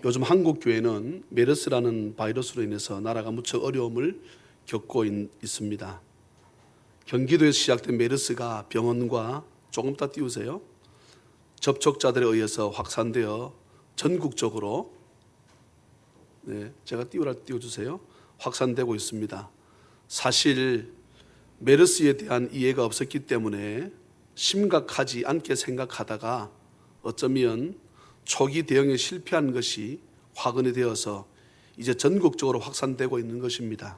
요즘 한국 교회는 메르스라는 바이러스로 인해서 나라가 무척 어려움을 겪고 있습니다. 경기도에서 시작된 메르스가 병원과 조금 더 띄우세요. 접촉자들에 의해서 확산되어 전국적으로 제가 띄워주세요. 확산되고 있습니다. 사실 메르스에 대한 이해가 없었기 때문에 심각하지 않게 생각하다가 어쩌면 초기 대응에 실패한 것이 화근이 되어서 이제 전국적으로 확산되고 있는 것입니다.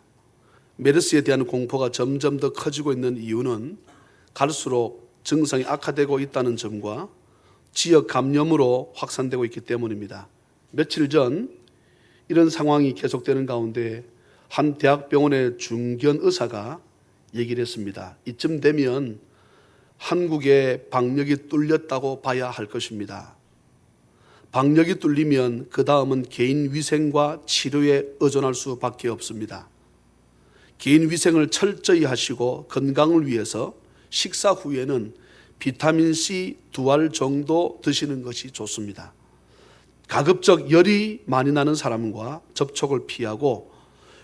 메르스에 대한 공포가 점점 더 커지고 있는 이유는 갈수록 증상이 악화되고 있다는 점과 지역 감염으로 확산되고 있기 때문입니다. 며칠 전 이런 상황이 계속되는 가운데 한 대학병원의 중견 의사가 얘기를 했습니다. 이쯤 되면 한국의 방역이 뚫렸다고 봐야 할 것입니다. 방역이 뚫리면 그 다음은 개인 위생과 치료에 의존할 수밖에 없습니다. 개인 위생을 철저히 하시고 건강을 위해서 식사 후에는 비타민C 2알 정도 드시는 것이 좋습니다. 가급적 열이 많이 나는 사람과 접촉을 피하고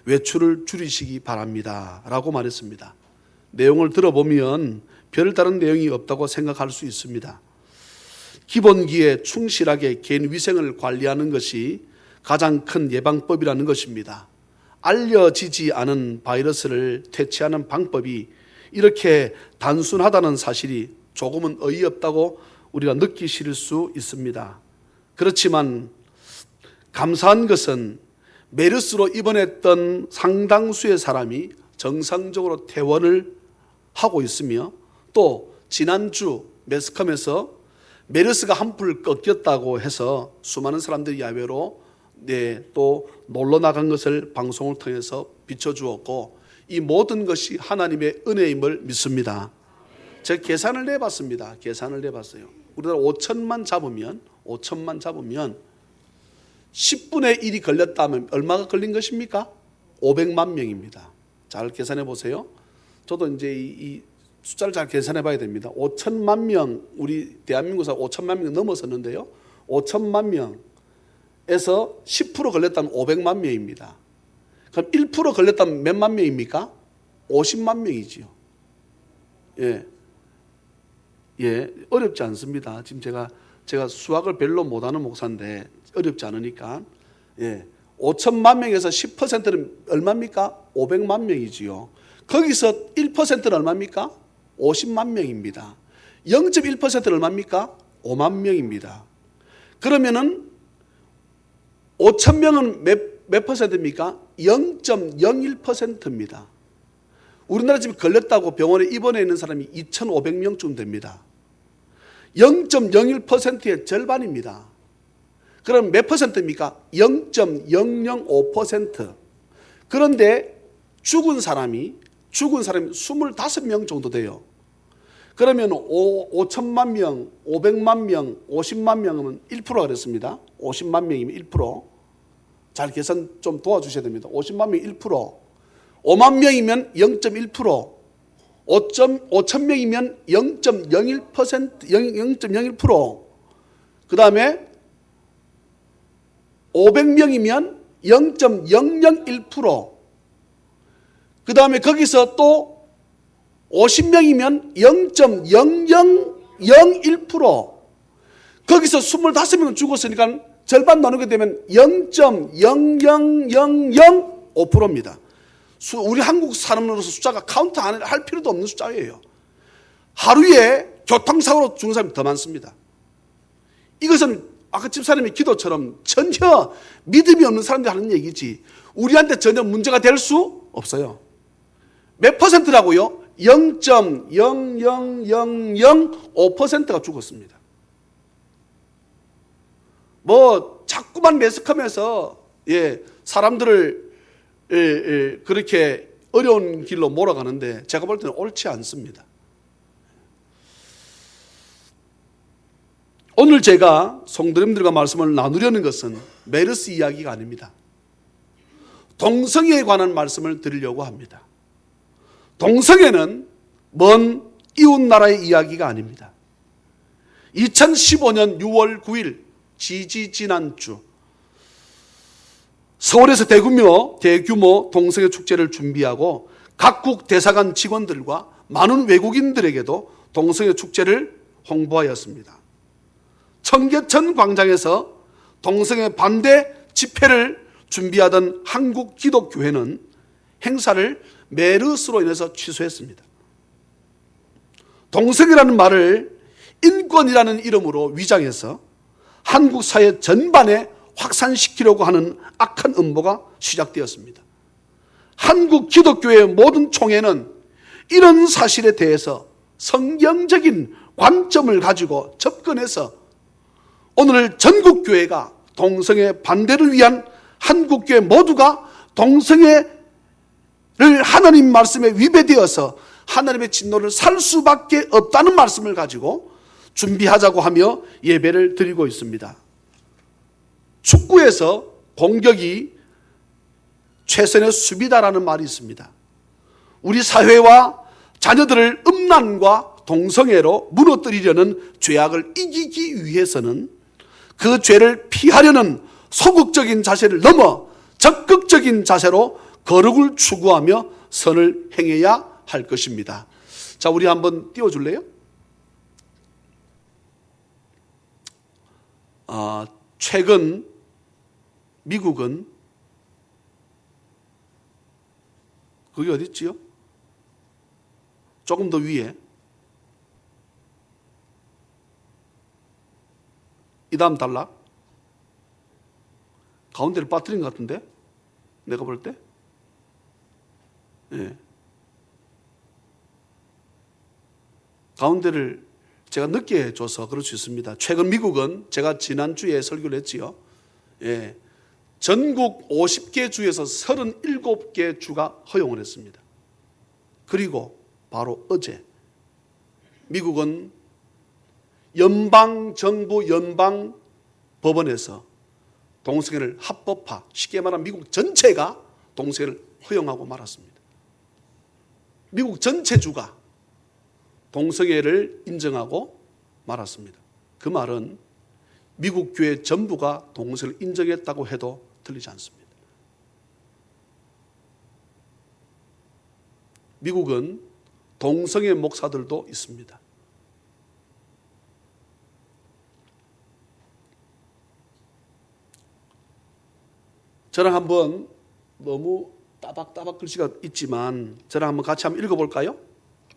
외출을 줄이시기 바랍니다 라고 말했습니다. 내용을 들어보면 별다른 내용이 없다고 생각할 수 있습니다. 기본기에 충실하게 개인 위생을 관리하는 것이 가장 큰 예방법이라는 것입니다. 알려지지 않은 바이러스를 퇴치하는 방법이 이렇게 단순하다는 사실이 조금은 어이없다고 우리가 느끼실 수 있습니다. 그렇지만 감사한 것은 메르스로 입원했던 상당수의 사람이 정상적으로 퇴원을 하고 있으며, 또 지난주 매스컴에서 메르스가 한풀 꺾였다고 해서 수많은 사람들이 야외로 또 놀러 나간 것을 방송을 통해서 비춰주었고, 이 모든 것이 하나님의 은혜임을 믿습니다. 제가 계산을 내봤습니다. 우리나라 5천만 잡으면 10분의 1이 걸렸다면 얼마가 걸린 것입니까? 500만 명입니다. 잘 계산해 보세요. 저도 이제 이 숫자를 잘 계산해 봐야 됩니다. 5천만 명, 우리 대한민국에서 5천만 명 넘어섰는데요. 5천만 명에서 10% 걸렸다면 500만 명입니다. 그럼 1% 걸렸다면 몇만 명입니까? 50만 명이지요. 어렵지 않습니다. 지금 제가 수학을 별로 못하는 목사인데 어렵지 않으니까. 5천만 명에서 10%는 얼마입니까? 500만 명이지요. 거기서 1%는 얼마입니까? 50만 명입니다. 0.1%는 얼마입니까? 5만 명입니다. 그러면은 5천 명은 몇 퍼센트입니까? 0.01%입니다. 우리나라 지금 걸렸다고 병원에 입원해 있는 사람이 2,500명쯤 됩니다. 0.01%의 절반입니다. 그럼 몇 퍼센트입니까? 0.005%. 그런데 죽은 사람이 25명 정도 돼요. 그러면 5천만 명, 500만 명, 50만 명은 1%가 그랬습니다. 50만 명이면 1%. 잘 계산 좀 도와주셔야 됩니다. 50만 명 1%. 5만 명이면 0.1%. 5천 명이면 0.01%, 0.01%. 그 다음에 500명이면 0.001%. 그 다음에 거기서 또 50명이면 0.0001%. 거기서 25명 죽었으니까 절반 나누게 되면 0.00005%입니다. 우리 한국 사람으로서 숫자가 카운트 할 필요도 없는 숫자예요. 하루에 교통사고로 죽는 사람이 더 많습니다. 이것은 아까 집사님의 기도처럼 전혀 믿음이 없는 사람들이 하는 얘기지 우리한테 전혀 문제가 될 수 없어요. 몇 퍼센트라고요? 0.00005%가 죽었습니다. 자꾸만 매스컴에서 사람들을 그렇게 어려운 길로 몰아가는데 제가 볼 때는 옳지 않습니다. 오늘 제가 성도님들과 말씀을 나누려는 것은 메르스 이야기가 아닙니다. 동성애에 관한 말씀을 드리려고 합니다. 동성애는 먼 이웃 나라의 이야기가 아닙니다. 2015년 6월 9일 지지난주 서울에서 대규모 동성애 축제를 준비하고 각국 대사관 직원들과 많은 외국인들에게도 동성애 축제를 홍보하였습니다. 청계천 광장에서 동성애 반대 집회를 준비하던 한국 기독교회는 행사를 메르스로 인해서 취소했습니다. 동성애라는 말을 인권이라는 이름으로 위장해서 한국 사회 전반에 확산시키려고 하는 악한 음모가 시작되었습니다. 한국 기독교의 모든 총회는 이런 사실에 대해서 성경적인 관점을 가지고 접근해서 오늘 전국교회가 동성애 반대를 위한 한국교회 모두가 동성애를 하나님 말씀에 위배되어서 하나님의 진노를 살 수밖에 없다는 말씀을 가지고 준비하자고 하며 예배를 드리고 있습니다. 축구에서 공격이 최선의 수비다라는 말이 있습니다. 우리 사회와 자녀들을 음란과 동성애로 무너뜨리려는 죄악을 이기기 위해서는 그 죄를 피하려는 소극적인 자세를 넘어 적극적인 자세로 거룩을 추구하며 선을 행해야 할 것입니다. 자, 우리 한번 띄워줄래요? 최근 미국은 그게 어디 있지요? 조금 더 위에 이 다음 단락 가운데를 빠뜨린 것 같은데 내가 볼 때 가운데를 제가 늦게 해줘서 그럴 수 있습니다. 최근 미국은 제가 지난주에 설교를 했지요. 전국 50개 주에서 37개 주가 허용을 했습니다. 그리고 바로 어제 미국은 연방정부 연방법원에서 동성애를 합법화, 쉽게 말하면 미국 전체가 동성애를 허용하고 말았습니다. 미국 전체 주가 동성애를 인정하고 말았습니다. 그 말은 미국 교회 전부가 동성애를 인정했다고 해도 틀리지 않습니다. 미국은 동성애 목사들도 있습니다. 저랑 한번 너무 따박따박 글씨가 있지만 저랑 한번 같이 한번 읽어볼까요?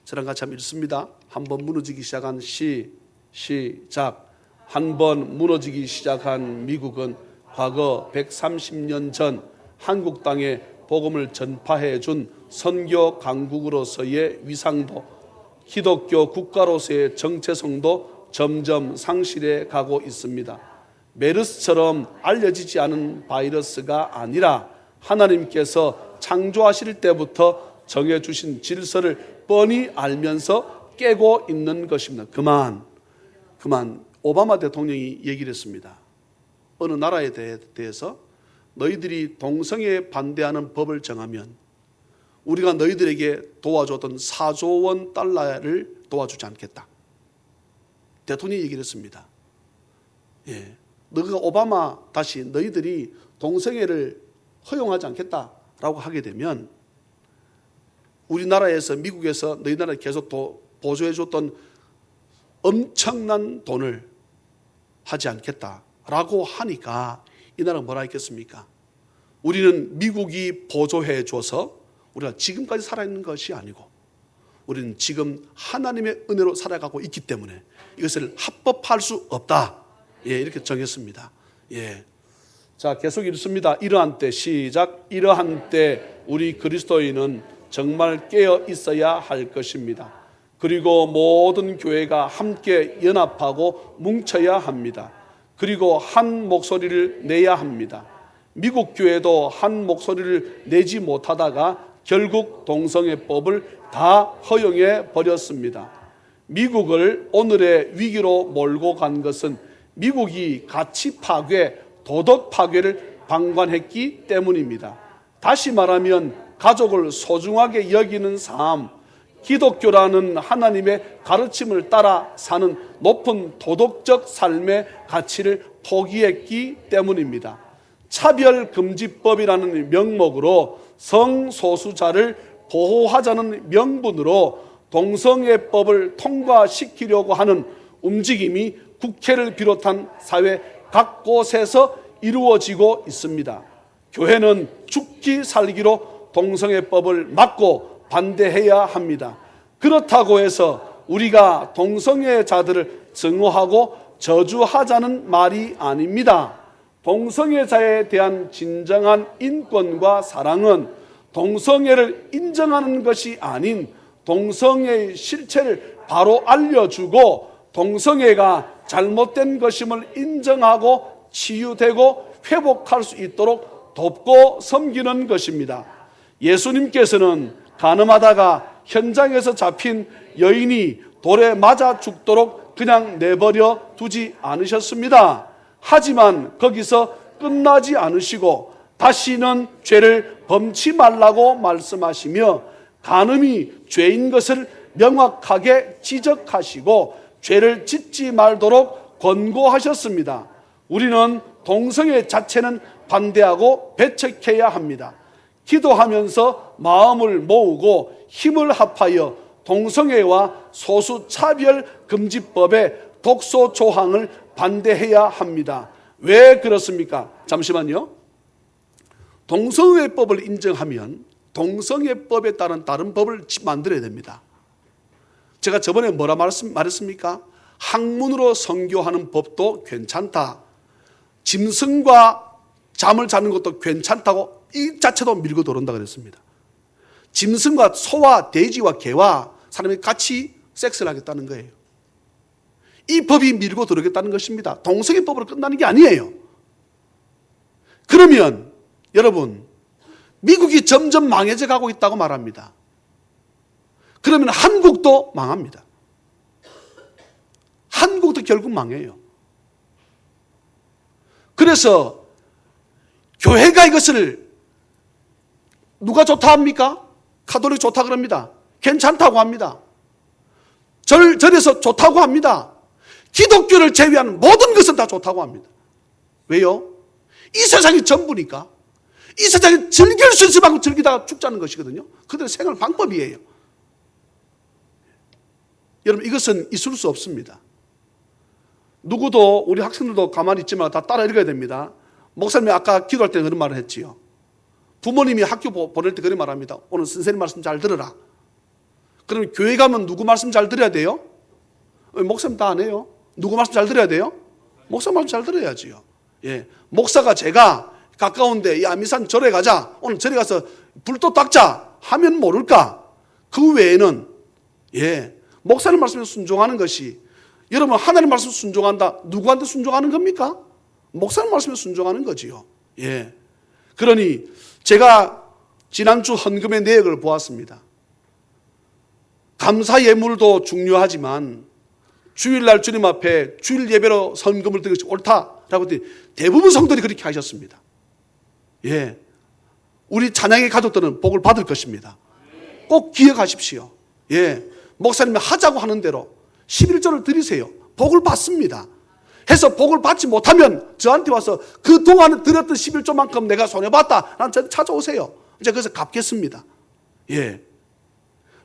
저랑 같이 한번 읽습니다. 한번 무너지기 시작한 시작. 한번 무너지기 시작한 미국은 과거 130년 전 한국 땅에 복음을 전파해 준 선교 강국으로서의 위상도 기독교 국가로서의 정체성도 점점 상실해 가고 있습니다. 메르스처럼 알려지지 않은 바이러스가 아니라 하나님께서 창조하실 때부터 정해주신 질서를 뻔히 알면서 깨고 있는 것입니다. 그만. 오바마 대통령이 얘기를 했습니다. 어느 나라에 대해서 너희들이 동성애에 반대하는 법을 정하면 우리가 너희들에게 도와줬던 4조 원 달러를 도와주지 않겠다. 대통령이 얘기를 했습니다. 너가 오바마 다시 너희들이 동성애를 허용하지 않겠다라고 하게 되면 우리나라에서 미국에서 너희 나라에 계속 보조해줬던 엄청난 돈을 하지 않겠다라고 하니까 이 나라가 뭐라 했겠습니까? 우리는 미국이 보조해줘서 우리가 지금까지 살아있는 것이 아니고 우리는 지금 하나님의 은혜로 살아가고 있기 때문에 이것을 합법할 수 없다. 이렇게 정했습니다. 자, 계속 읽습니다. 이러한 때 시작. 이러한 때 우리 그리스도인은 정말 깨어 있어야 할 것입니다. 그리고 모든 교회가 함께 연합하고 뭉쳐야 합니다. 그리고 한 목소리를 내야 합니다. 미국 교회도 한 목소리를 내지 못하다가 결국 동성애법을 다 허용해 버렸습니다. 미국을 오늘의 위기로 몰고 간 것은 미국이 가치 파괴, 도덕 파괴를 방관했기 때문입니다. 다시 말하면 가족을 소중하게 여기는 삶, 기독교라는 하나님의 가르침을 따라 사는 높은 도덕적 삶의 가치를 포기했기 때문입니다. 차별금지법이라는 명목으로 성소수자를 보호하자는 명분으로 동성애법을 통과시키려고 하는 움직임이 국회를 비롯한 사회 각 곳에서 이루어지고 있습니다. 교회는 죽기 살기로 동성애법을 막고 반대해야 합니다. 그렇다고 해서 우리가 동성애자들을 증오하고 저주하자는 말이 아닙니다. 동성애자에 대한 진정한 인권과 사랑은 동성애를 인정하는 것이 아닌 동성애의 실체를 바로 알려주고 동성애가 잘못된 것임을 인정하고 치유되고 회복할 수 있도록 돕고 섬기는 것입니다. 예수님께서는 간음하다가 현장에서 잡힌 여인이 돌에 맞아 죽도록 그냥 내버려 두지 않으셨습니다. 하지만 거기서 끝나지 않으시고 다시는 죄를 범치 말라고 말씀하시며 간음이 죄인 것을 명확하게 지적하시고 죄를 짓지 말도록 권고하셨습니다. 우리는 동성애 자체는 반대하고 배척해야 합니다. 기도하면서 마음을 모으고 힘을 합하여 동성애와 소수차별금지법의 독소 조항을 반대해야 합니다. 왜 그렇습니까? 잠시만요. 동성애법을 인정하면 동성애법에 따른 다른 법을 만들어야 됩니다. 제가 저번에 뭐라 말했습니까? 학문으로 선교하는 법도 괜찮다. 짐승과 잠을 자는 것도 괜찮다고 이 자체도 밀고 들어온다 그랬습니다. 짐승과 소와 돼지와 개와 사람이 같이 섹스를 하겠다는 거예요. 이 법이 밀고 들어오겠다는 것입니다. 동성애법으로 끝나는 게 아니에요. 그러면 여러분, 미국이 점점 망해져 가고 있다고 말합니다. 그러면 한국도 망합니다. 한국도 결국 망해요. 그래서 교회가 이것을 누가 좋다 합니까? 가톨릭 좋다 그럽니다. 괜찮다고 합니다. 절에서 좋다고 합니다. 기독교를 제외하는 모든 것은 다 좋다고 합니다. 왜요? 이 세상이 전부니까. 이 세상에 즐길 수 있을 만큼 즐기다가 죽자는 것이거든요. 그들의 생활 방법이에요. 여러분, 이것은 있을 수 없습니다. 누구도, 우리 학생들도 가만히 있지만 다 따라 읽어야 됩니다. 목사님이 아까 기도할 때 그런 말을 했지요. 부모님이 학교 보낼 때 그런 말 합니다. 오늘 선생님 말씀 잘 들어라. 그럼 교회 가면 누구 말씀 잘 들어야 돼요? 목사님 다 안 해요. 누구 말씀 잘 들어야 돼요? 목사 말씀 잘 들어야지요. 예. 목사가 제가 가까운데 야 미산 절에 가자. 오늘 절에 가서 불도 닦자 하면 모를까? 그 외에는 목사님 말씀에 순종하는 것이, 여러분 하나님 말씀 순종한다. 누구한테 순종하는 겁니까? 목사님 말씀에 순종하는 거지요. 예. 그러니 제가 지난주 헌금의 내역을 보았습니다. 감사 예물도 중요하지만 주일날 주님 앞에 주일 예배로 헌금을 드리는 것이 옳다라고 했더니 대부분 성도들이 그렇게 하셨습니다. 예. 우리 찬양의 가족들은 복을 받을 것입니다. 꼭 기억하십시오. 예. 목사님이 하자고 하는 대로 11조를 드리세요. 복을 받습니다. 해서 복을 받지 못하면 저한테 와서 그동안 드렸던 11조만큼 내가 손해봤다. 난 저한테 찾아오세요. 이제 그래서 갚겠습니다. 예.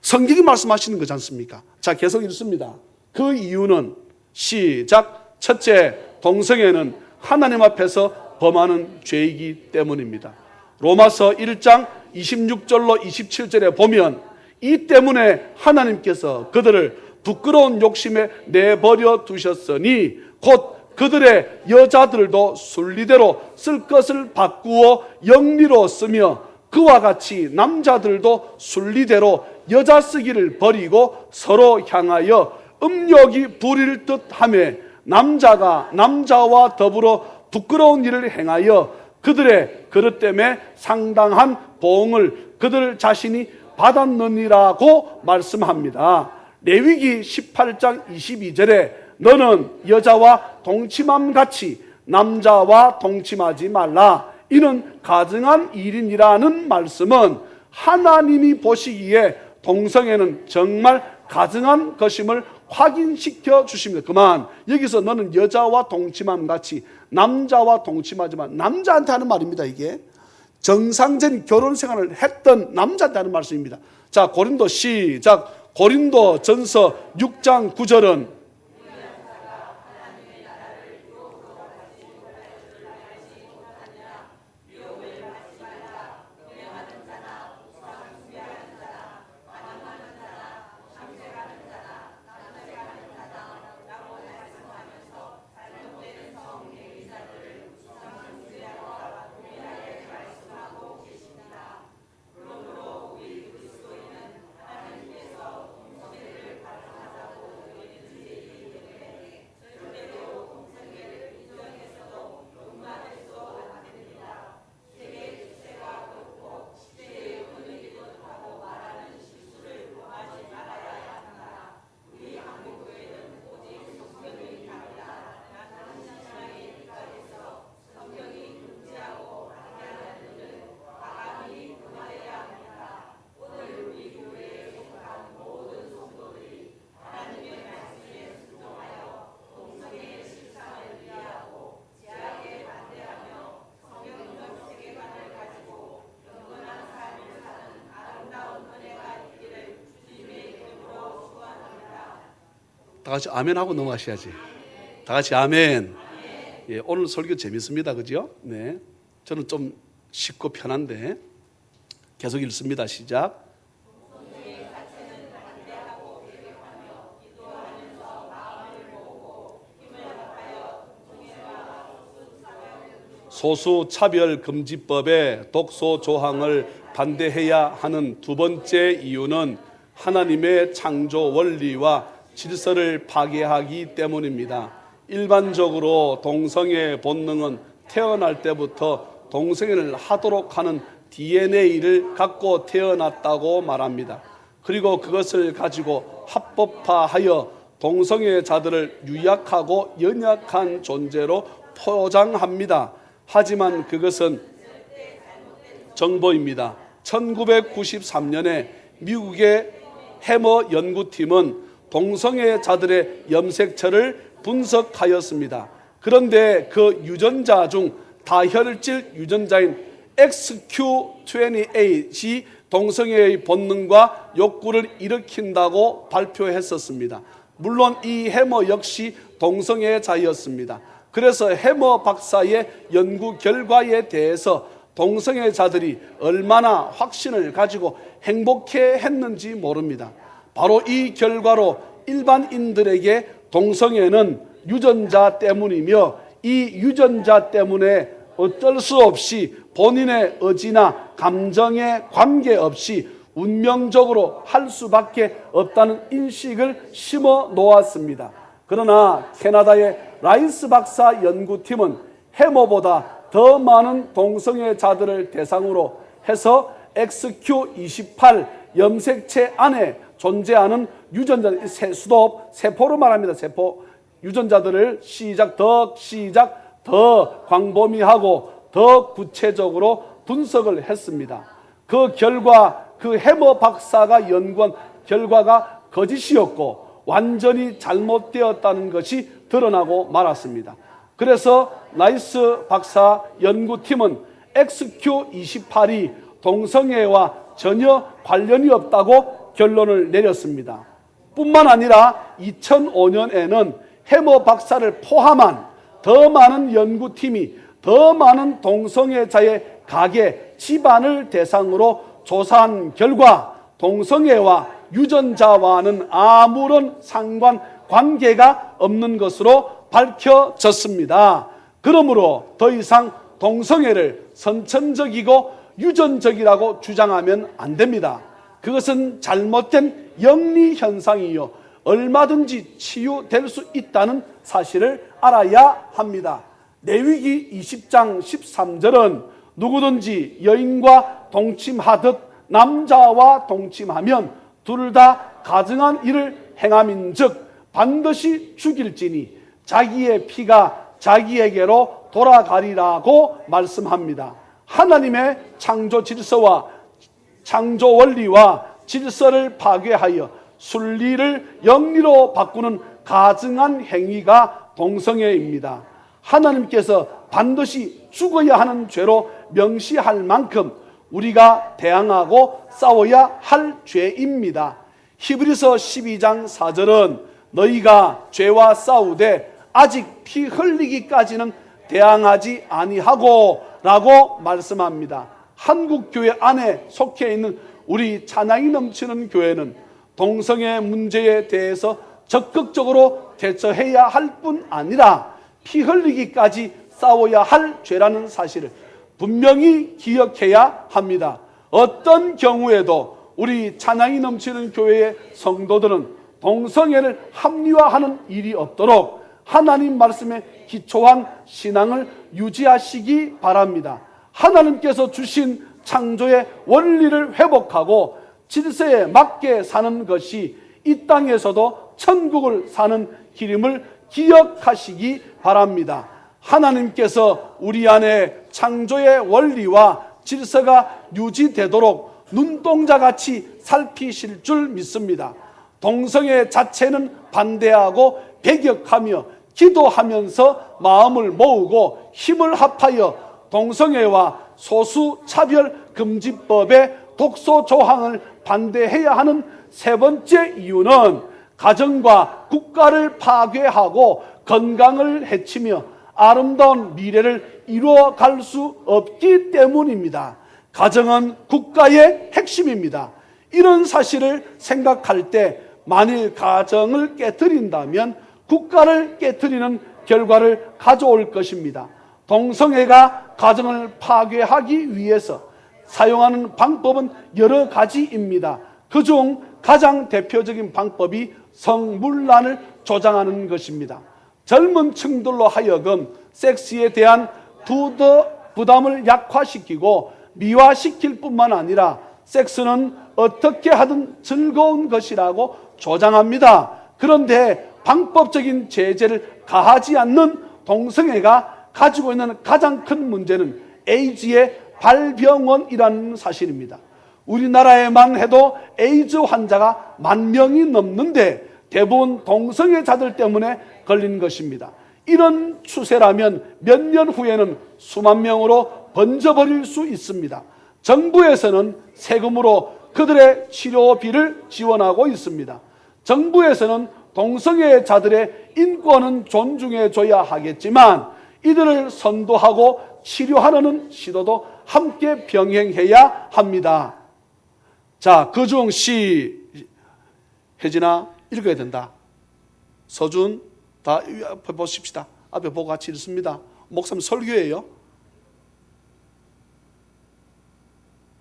성경이 말씀하시는 거지 않습니까? 자, 계속 읽습니다. 그 이유는 시작. 첫째, 동성애는 하나님 앞에서 범하는 죄이기 때문입니다. 로마서 1장 26절로 27절에 보면 이 때문에 하나님께서 그들을 부끄러운 욕심에 내버려 두셨으니 곧 그들의 여자들도 순리대로 쓸 것을 바꾸어 영리로 쓰며 그와 같이 남자들도 순리대로 여자 쓰기를 버리고 서로 향하여 음욕이 부릴 듯하며 남자가 남자와 더불어 부끄러운 일을 행하여 그들의 그릇 때문에 상당한 보응을 그들 자신이 받았느니라고 말씀합니다. 레위기 18장 22절에 너는 여자와 동침함 같이 남자와 동침하지 말라. 이는 가증한 일이니라는 말씀은 하나님이 보시기에 동성애는 정말 가증한 것임을 확인시켜 주십니다. 그만 여기서 너는 여자와 동침함 같이 남자와 동침하지만 남자한테 하는 말입니다. 이게 정상적인 결혼 생활을 했던 남자한테 하는 말씀입니다. 자, 고린도 시작. 고린도 전서 6장 9절은 다 같이 아멘 하고 넘어가셔야지. 다 같이 아멘. 예, 오늘 설교 재밌습니다. 그죠? 네. 저는 좀 쉽고 편한데 계속 읽습니다. 시작. 소수 차별 금지법의 독소 조항을 반대해야 하는 두 번째 이유는 하나님의 창조 원리와 질서를 파괴하기 때문입니다. 일반적으로 동성애 본능은 태어날 때부터 동성애를 하도록 하는 DNA를 갖고 태어났다고 말합니다. 그리고 그것을 가지고 합법화하여 동성애자들을 유약하고 연약한 존재로 포장합니다. 하지만 그것은 정보입니다. 1993년에 미국의 해머 연구팀은 동성애자들의 염색처를 분석하였습니다. 그런데 그 유전자 중 다혈질 유전자인 XQ28이 동성애의 본능과 욕구를 일으킨다고 발표했었습니다. 물론 이 해머 역시 동성애자였습니다. 그래서 해머 박사의 연구 결과에 대해서 동성애자들이 얼마나 확신을 가지고 행복해했는지 모릅니다. 바로 이 결과로 일반인들에게 동성애는 유전자 때문이며 이 유전자 때문에 어쩔 수 없이 본인의 의지나 감정에 관계없이 운명적으로 할 수밖에 없다는 인식을 심어 놓았습니다. 그러나 캐나다의 라이스 박사 연구팀은 해머보다 더 많은 동성애자들을 대상으로 해서 XQ28 염색체 안에 존재하는 유전자, 수도 세포로 말합니다. 세포 유전자들을 더 광범위하고 더 구체적으로 분석을 했습니다. 그 결과 그 해머 박사가 연구한 결과가 거짓이었고 완전히 잘못되었다는 것이 드러나고 말았습니다. 그래서 라이스 박사 연구팀은 XQ28이 동성애와 전혀 관련이 없다고 결론을 내렸습니다. 뿐만 아니라 2005년에는 해머 박사를 포함한 더 많은 연구팀이 더 많은 동성애자의 가게, 집안을 대상으로 조사한 결과 동성애와 유전자와는 아무런 상관관계가 없는 것으로 밝혀졌습니다. 그러므로 더 이상 동성애를 선천적이고 유전적이라고 주장하면 안 됩니다. 그것은 잘못된 영리 현상이요 얼마든지 치유될 수 있다는 사실을 알아야 합니다. 레위기 20장 13절은 누구든지 여인과 동침하듯 남자와 동침하면 둘 다 가증한 일을 행함인즉 반드시 죽일지니 자기의 피가 자기에게로 돌아가리라고 말씀합니다. 하나님의 창조 질서와 창조 원리와 질서를 파괴하여 순리를 영리로 바꾸는 가증한 행위가 동성애입니다. 하나님께서 반드시 죽어야 하는 죄로 명시할 만큼 우리가 대항하고 싸워야 할 죄입니다. 히브리서 12장 4절은 너희가 죄와 싸우되 아직 피 흘리기까지는 대항하지 아니하고 라고 말씀합니다. 한국교회 안에 속해 있는 우리 찬양이 넘치는 교회는 동성애 문제에 대해서 적극적으로 대처해야 할 뿐 아니라 피 흘리기까지 싸워야 할 죄라는 사실을 분명히 기억해야 합니다. 어떤 경우에도 우리 찬양이 넘치는 교회의 성도들은 동성애를 합리화하는 일이 없도록 하나님 말씀에 기초한 신앙을 유지하시기 바랍니다. 하나님께서 주신 창조의 원리를 회복하고 질서에 맞게 사는 것이 이 땅에서도 천국을 사는 길임을 기억하시기 바랍니다. 하나님께서 우리 안에 창조의 원리와 질서가 유지되도록 눈동자같이 살피실 줄 믿습니다. 동성애 자체는 반대하고 배격하며 기도하면서 마음을 모으고 힘을 합하여 동성애와 소수차별금지법의 독소 조항을 반대해야 하는 세 번째 이유는 가정과 국가를 파괴하고 건강을 해치며 아름다운 미래를 이루어갈 수 없기 때문입니다. 가정은 국가의 핵심입니다. 이런 사실을 생각할 때 만일 가정을 깨트린다면 국가를 깨트리는 결과를 가져올 것입니다. 동성애가 가정을 파괴하기 위해서 사용하는 방법은 여러 가지입니다. 그중 가장 대표적인 방법이 성문란을 조장하는 것입니다. 젊은 층들로 하여금 섹스에 대한 부담을 약화시키고 미화시킬 뿐만 아니라 섹스는 어떻게 하든 즐거운 것이라고 조장합니다. 그런데 방법적인 제재를 가하지 않는 동성애가 가지고 있는 가장 큰 문제는 에이즈의 발병원이라는 사실입니다. 우리나라에만 해도 에이즈 환자가 10,000명이 넘는데 대부분 동성애자들 때문에 걸린 것입니다. 이런 추세라면 몇 년 후에는 수만 명으로 번져버릴 수 있습니다. 정부에서는 세금으로 그들의 치료비를 지원하고 있습니다. 정부에서는 동성애자들의 인권은 존중해줘야 하겠지만 이들을 선도하고 치료하려는 시도도 함께 병행해야 합니다. 자, 그중 혜진아 읽어야 된다. 서준 다 앞에 보십시다. 앞에 보고 같이 읽습니다. 목사님 설교예요.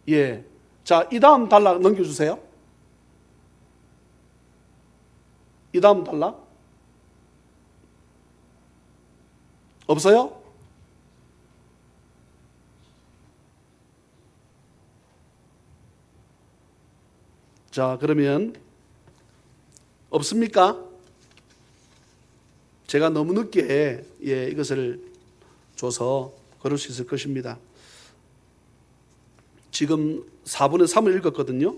예. 자, 이 다음 단락 넘겨주세요. 이 다음 단락 없어요? 자, 그러면 없습니까? 제가 너무 늦게 이것을 줘서 그럴 수 있을 것입니다. 지금 4분의 3을 읽었거든요.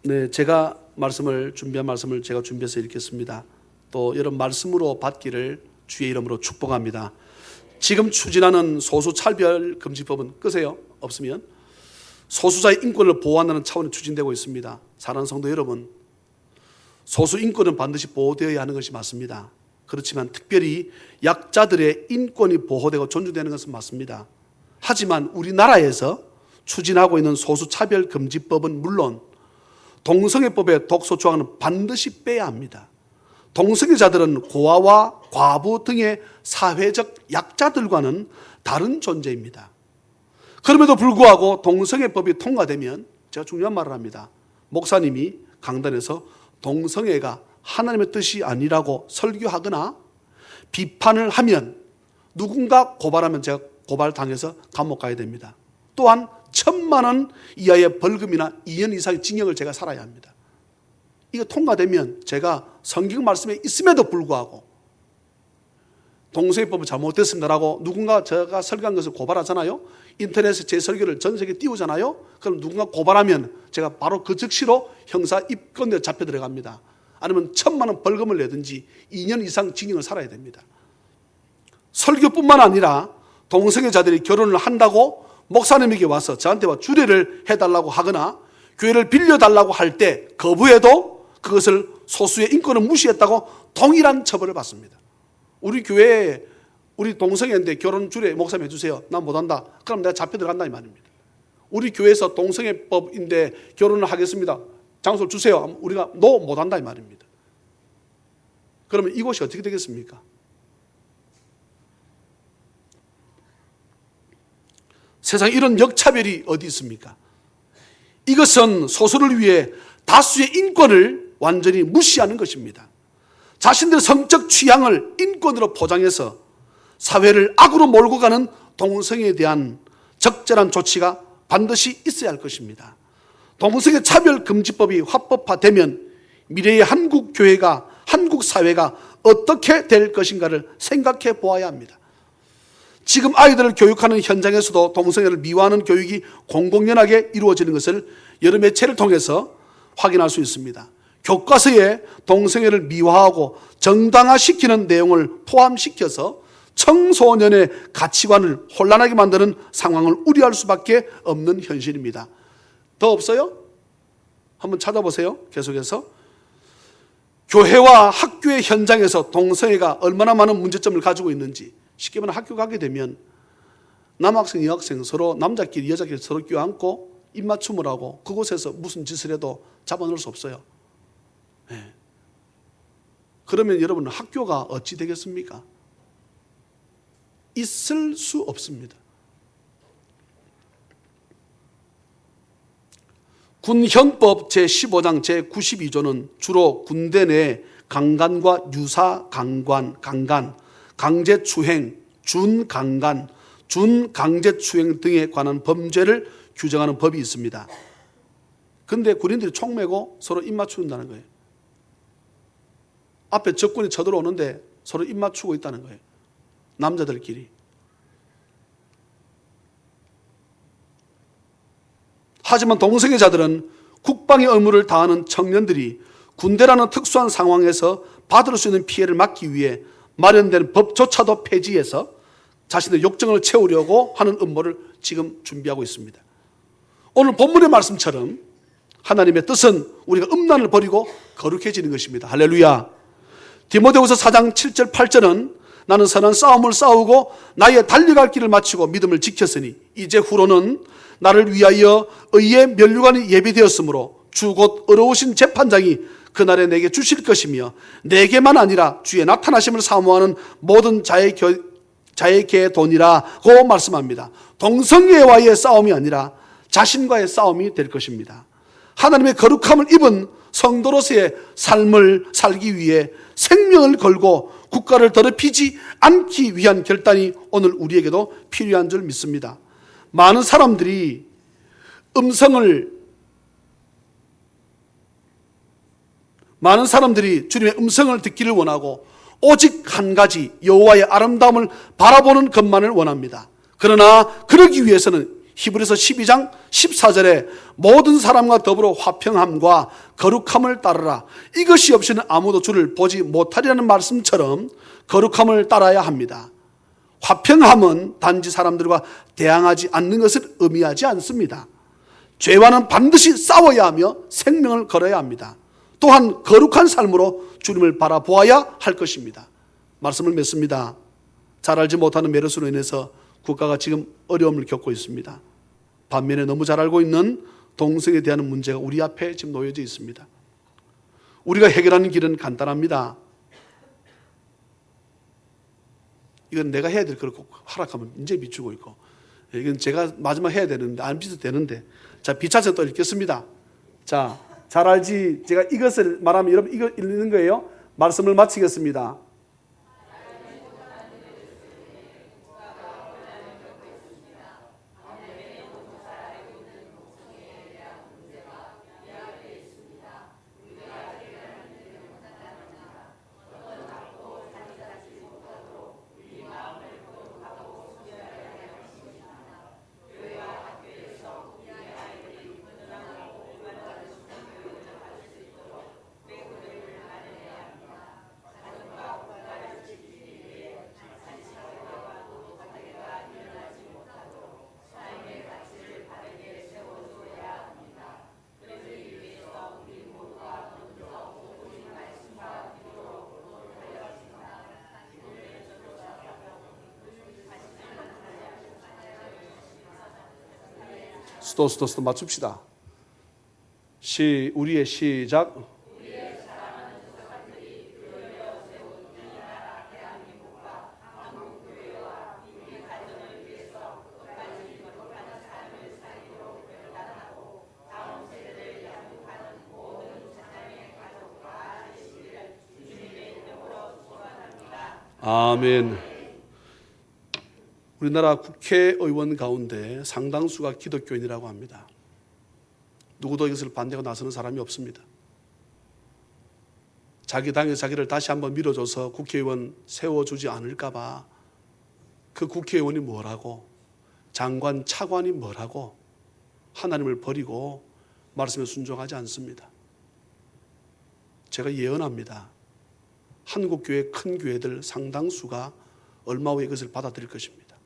네, 제가 준비한 말씀을 제가 준비해서 읽겠습니다. 또 여러분 말씀으로 받기를 주의 이름으로 축복합니다. 지금 추진하는 소수차별금지법은 끄세요. 없으면 소수자의 인권을 보호한다는 차원이 추진되고 있습니다. 사랑하는 성도 여러분, 소수 인권은 반드시 보호되어야 하는 것이 맞습니다. 그렇지만 특별히 약자들의 인권이 보호되고 존중되는 것은 맞습니다. 하지만 우리나라에서 추진하고 있는 소수차별금지법은 물론 동성애법의 독소 조항은 반드시 빼야 합니다. 동성애자들은 고아와 과부 등의 사회적 약자들과는 다른 존재입니다. 그럼에도 불구하고 동성애법이 통과되면 제가 중요한 말을 합니다. 목사님이 강단에서 동성애가 하나님의 뜻이 아니라고 설교하거나 비판을 하면 누군가 고발하면 제가 고발당해서 감옥 가야 됩니다. 또한 1,000만 원 이하의 벌금이나 2년 이상의 징역을 제가 살아야 합니다. 이거 통과되면 제가 성경 말씀에 있음에도 불구하고 동성애법은 잘못됐습니다라고 누군가 제가 설교한 것을 고발하잖아요. 인터넷에 제 설교를 전 세계에 띄우잖아요. 그럼 누군가 고발하면 제가 바로 그 즉시로 형사 입건돼 잡혀 들어갑니다. 아니면 1,000만 원 벌금을 내든지 2년 이상 징역을 살아야 됩니다. 설교뿐만 아니라 동성애자들이 결혼을 한다고 목사님에게 와서 저한테 주례를 해달라고 하거나 교회를 빌려달라고 할 때 거부해도 그것을 소수의 인권을 무시했다고 동일한 처벌을 받습니다. 우리 교회에 우리 동성애인데 결혼 주례 목사님 해주세요. 난 못한다. 그럼 내가 잡혀 들어간다 이 말입니다. 우리 교회에서 동성애법인데 결혼을 하겠습니다. 장소를 주세요. 우리가 너 못한다 이 말입니다. 그러면 이곳이 어떻게 되겠습니까? 세상에 이런 역차별이 어디 있습니까? 이것은 소수를 위해 다수의 인권을 완전히 무시하는 것입니다. 자신들의 성적 취향을 인권으로 포장해서 사회를 악으로 몰고 가는 동성애에 대한 적절한 조치가 반드시 있어야 할 것입니다. 동성애 차별금지법이 합법화되면 미래의 한국 교회가, 한국 사회가 어떻게 될 것인가를 생각해 보아야 합니다. 지금 아이들을 교육하는 현장에서도 동성애를 미화하는 교육이 공공연하게 이루어지는 것을 여러 매체를 통해서 확인할 수 있습니다. 교과서에 동성애를 미화하고 정당화시키는 내용을 포함시켜서 청소년의 가치관을 혼란하게 만드는 상황을 우려할 수밖에 없는 현실입니다. 더 없어요? 한번 찾아보세요. 계속해서. 교회와 학교의 현장에서 동성애가 얼마나 많은 문제점을 가지고 있는지. 쉽게 말하면 학교 가게 되면 남학생, 여학생 서로 남자끼리 여자끼리 서로 껴안고 입맞춤을 하고 그곳에서 무슨 짓을 해도 잡아놓을 수 없어요. 네. 그러면 여러분 학교가 어찌 되겠습니까? 있을 수 없습니다. 군형법 제15장 제92조는 주로 군대 내 강간과 유사 강간, 강제추행, 준강간, 준강제추행 등에 관한 범죄를 규정하는 법이 있습니다. 그런데 군인들이 총 메고 서로 입맞춘다는 거예요. 앞에 적군이 쳐들어오는데 서로 입맞추고 있다는 거예요. 남자들끼리. 하지만 동성애자들은 국방의 의무를 다하는 청년들이 군대라는 특수한 상황에서 받을 수 있는 피해를 막기 위해 마련된 법조차도 폐지해서 자신의 욕정을 채우려고 하는 음모를 지금 준비하고 있습니다. 오늘 본문의 말씀처럼 하나님의 뜻은 우리가 음란을 버리고 거룩해지는 것입니다. 할렐루야. 디모데후서 4장 7절 8절은 나는 선한 싸움을 싸우고 나의 달려갈 길을 마치고 믿음을 지켰으니 이제 후로는 나를 위하여 의의 면류관이 예비되었으므로 주 곧 의로우신 재판장이 그날에 내게 주실 것이며 내게만 아니라 주의 나타나심을 사모하는 모든 자의 돈이라고 말씀합니다. 동성애와의 싸움이 아니라 자신과의 싸움이 될 것입니다. 하나님의 거룩함을 입은 성도로서의 삶을 살기 위해 생명을 걸고 국가를 더럽히지 않기 위한 결단이 오늘 우리에게도 필요한 줄 믿습니다. 많은 사람들이 주님의 음성을 듣기를 원하고 오직 한 가지 여호와의 아름다움을 바라보는 것만을 원합니다. 그러나 그러기 위해서는 히브리서 12장 14절에 모든 사람과 더불어 화평함과 거룩함을 따르라. 이것이 없이는 아무도 주를 보지 못하리라는 말씀처럼 거룩함을 따라야 합니다. 화평함은 단지 사람들과 대항하지 않는 것을 의미하지 않습니다. 죄와는 반드시 싸워야 하며 생명을 걸어야 합니다. 또한 거룩한 삶으로 주님을 바라보아야 할 것입니다. 말씀을 맺습니다. 잘 알지 못하는 메르스로 인해서 국가가 지금 어려움을 겪고 있습니다. 반면에 너무 잘 알고 있는 동성애에 대한 문제가 우리 앞에 지금 놓여져 있습니다. 우리가 해결하는 길은 간단합니다. 이건 내가 해야 될 걸 꼭 하락하면 이제 비추고 있고, 이건 제가 마지막 해야 되는데 안 비춰도 되는데, 자, 비차서 또 읽겠습니다. 자, 잘 알지. 제가 이것을 말하면 여러분 이거 읽는 거예요. 말씀을 마치겠습니다. 스토 맞춥시다. 우리의 시작. 아멘. 우리나라 국회의원 가운데 상당수가 기독교인이라고 합니다. 누구도 이것을 반대하고 나서는 사람이 없습니다. 자기 당에서 자기를 다시 한번 밀어줘서 국회의원 세워주지 않을까 봐 그 국회의원이 뭐라고, 장관, 차관이 뭐라고 하나님을 버리고 말씀에 순종하지 않습니다. 제가 예언합니다. 한국교회 큰 교회들 상당수가 얼마 후에 이것을 받아들일 것입니다.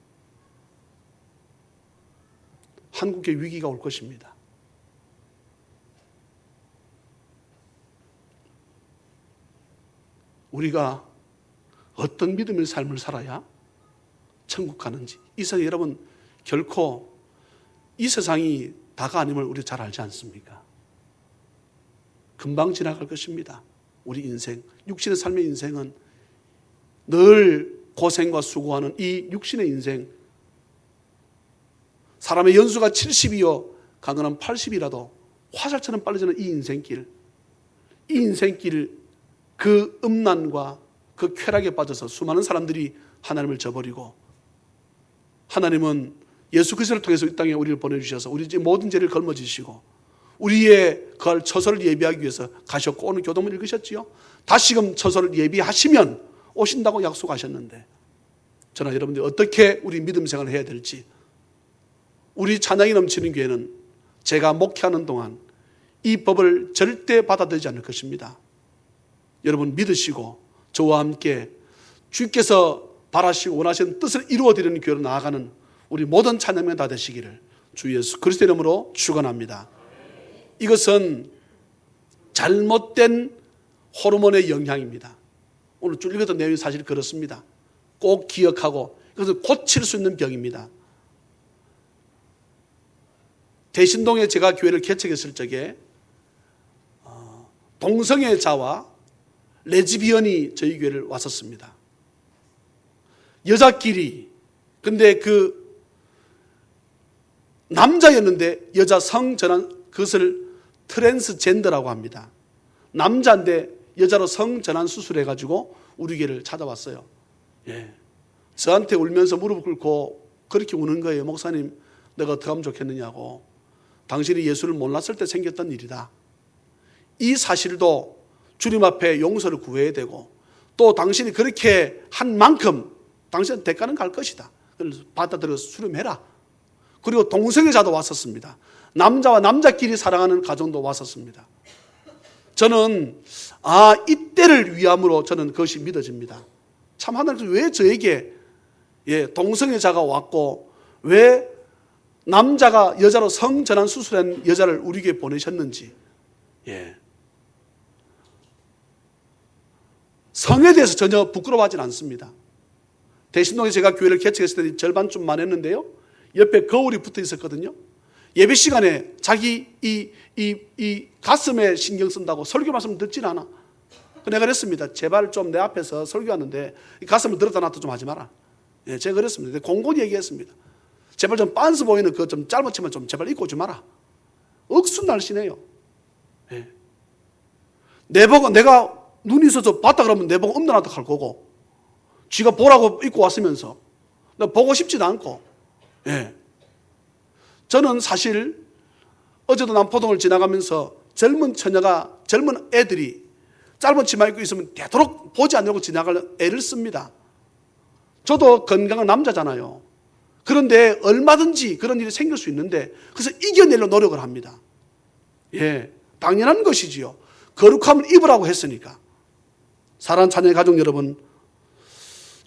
한국의 위기가 올 것입니다. 우리가 어떤 믿음의 삶을 살아야 천국 가는지, 이 세상 여러분 결코 이 세상이 다가 아님을 우리 잘 알지 않습니까? 금방 지나갈 것입니다. 우리 인생, 육신의 삶의 인생은 늘 고생과 수고하는 이 육신의 인생, 사람의 연수가 70이요 강건한 80이라도 화살처럼 빨라지는 이 인생길, 그 음란과 그 쾌락에 빠져서 수많은 사람들이 하나님을 저버리고, 하나님은 예수 그리스도를 통해서 이 땅에 우리를 보내주셔서 우리 모든 죄를 걸머지시고 우리의 그 처소를 예비하기 위해서 가셨고, 오늘 교동문 읽으셨지요? 다시금 처소를 예비하시면 오신다고 약속하셨는데, 저는 여러분들이 어떻게 우리 믿음 생활을 해야 될지, 우리 찬양이 넘치는 교회는 제가 목회하는 동안 이 법을 절대 받아들이지 않을 것입니다. 여러분 믿으시고 저와 함께 주께서 바라시고 원하시는 뜻을 이루어드리는 교회로 나아가는 우리 모든 찬양men 다 되시기를 주 예수 그리스도의 이름으로 축원합니다. 이것은 잘못된 호르몬의 영향입니다. 오늘 쭉 읽었던 내용이 사실 그렇습니다. 꼭 기억하고 이것은 고칠 수 있는 병입니다. 대신동에 제가 교회를 개척했을 적에 동성애자와 레즈비언이 저희 교회를 왔었습니다. 여자끼리, 근데 그 남자였는데 여자 성전환, 그것을 트랜스젠더라고 합니다. 남자인데 여자로 성전환 수술해가지고 우리 교회를 찾아왔어요. 예. 저한테 울면서 무릎을 꿇고 그렇게 우는 거예요. 목사님, 내가 어떻게 하면 좋겠느냐고. 당신이 예수를 몰랐을 때 생겼던 일이다. 이 사실도 주님 앞에 용서를 구해야 되고, 또 당신이 그렇게 한 만큼 당신은 대가는 갈 것이다. 그래서 받아들여서 수렴해라. 그리고 동성애자도 왔었습니다. 남자와 남자끼리 사랑하는 가정도 왔었습니다. 저는 이때를 위함으로 저는 그것이 믿어집니다. 참 하나님께서 왜 저에게 동성애자가 왔고 왜 남자가 여자로 성전환 수술한 여자를 우리 교회에 보내셨는지, 성에 대해서 전혀 부끄러워하진 않습니다. 대신동에 제가 교회를 개척했을 때 절반쯤만 했는데요, 옆에 거울이 붙어 있었거든요. 예배 시간에 자기 이 가슴에 신경 쓴다고 설교 말씀 듣질 않아. 내가 그랬습니다. 제발 좀 내 앞에서 설교하는데 가슴을 들었다 놨다 좀 하지 마라. 제가 그랬습니다. 공고히 얘기했습니다. 제발 좀 빤스 보이는 그거 좀 짧았지만 좀 제발 입고 오지 마라. 억순 날씬해요. 내보고 내가 눈이 있어서 봤다 그러면 내보고 엄단하다 갈 거고, 쥐가 보라고 입고 왔으면서 나 보고 싶지도 않고. 저는 사실 어제도 남포동을 지나가면서 젊은 애들이 짧은 치마 입고 있으면 되도록 보지 않으려고 지나갈 애를 씁니다. 저도 건강한 남자잖아요. 그런데 얼마든지 그런 일이 생길 수 있는데 그래서 이겨내려 노력을 합니다. 당연한 것이지요. 거룩함을 입으라고 했으니까. 사랑하는 자녀의 가족 여러분,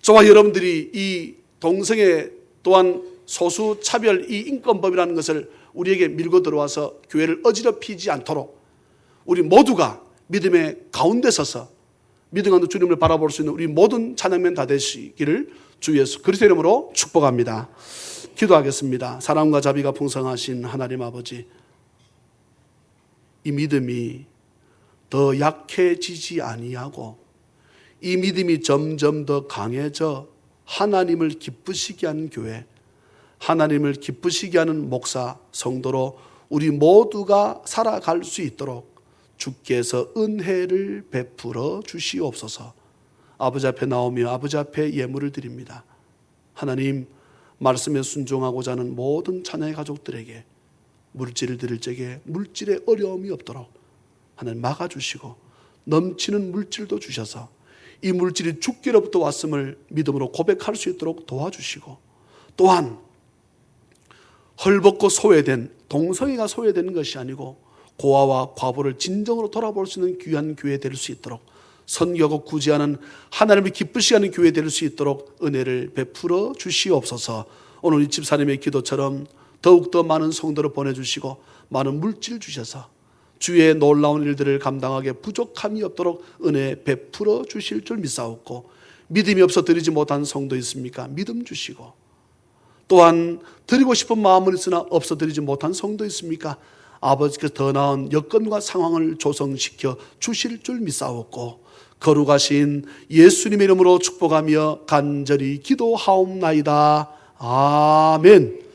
저와 여러분들이 이 동성애 또한 소수 차별 이 인권법이라는 것을 우리에게 밀고 들어와서 교회를 어지럽히지 않도록 우리 모두가 믿음의 가운데 서서 믿음 가운데 주님을 바라볼 수 있는 우리 모든 찬양men 다 되시기를 주 예수 그리스도의 이름으로 축복합니다. 기도하겠습니다. 사랑과 자비가 풍성하신 하나님 아버지, 이 믿음이 더 약해지지 아니하고 이 믿음이 점점 더 강해져 하나님을 기쁘시게 하는 교회, 하나님을 기쁘시게 하는 목사, 성도로 우리 모두가 살아갈 수 있도록 주께서 은혜를 베풀어 주시옵소서. 아버지 앞에 나오며 아버지 앞에 예물을 드립니다. 하나님, 말씀에 순종하고자 하는 모든 자녀의 가족들에게 물질을 드릴 적에 물질에 어려움이 없도록 하나님 막아주시고 넘치는 물질도 주셔서 이 물질이 주께로부터 왔음을 믿음으로 고백할 수 있도록 도와주시고, 또한 헐벗고 소외된 동성애가 소외되는 것이 아니고 고아와 과부를 진정으로 돌아볼 수 있는 귀한 교회 될 수 있도록, 선교하고 구제하는 하나님을 기쁘시게 하는 교회 될 수 있도록 은혜를 베풀어 주시옵소서. 오늘 이 집사님의 기도처럼 더욱더 많은 성도를 보내주시고 많은 물질 주셔서 주의 놀라운 일들을 감당하게 부족함이 없도록 은혜 베풀어 주실 줄 믿사옵고, 믿음이 없어 드리지 못한 성도 있습니까? 믿음 주시고, 또한 드리고 싶은 마음은 있으나 없어 드리지 못한 성도 있습니까? 아버지께서 더 나은 여건과 상황을 조성시켜 주실 줄 믿사옵고, 거룩하신 예수님의 이름으로 축복하며 간절히 기도하옵나이다. 아멘.